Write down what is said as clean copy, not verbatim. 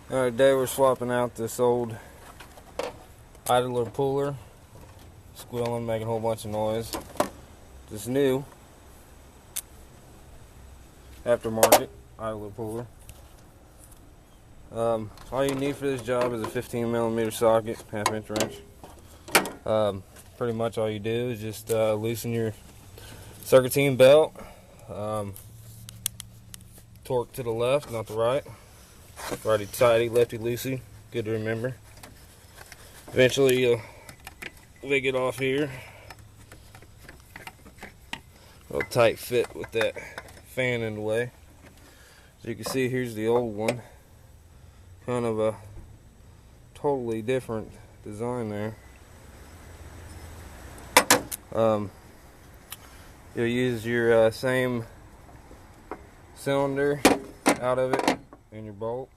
Alright, today we're swapping out this old Ider puller, squealing, making a whole bunch of noise. This new aftermarket Ider puller. All you need for this job is a 15mm socket, 1/2 wrench. Pretty much all you do is just loosen your Serpentine belt, torque to the left, not the right. Righty tighty, lefty loosey, good to remember. Eventually you'll wig it off here. A little tight fit with that fan in the way. As you can see, here's the old one. Kind of a totally different design there. You'll use your same cylinder out of it and your bolt.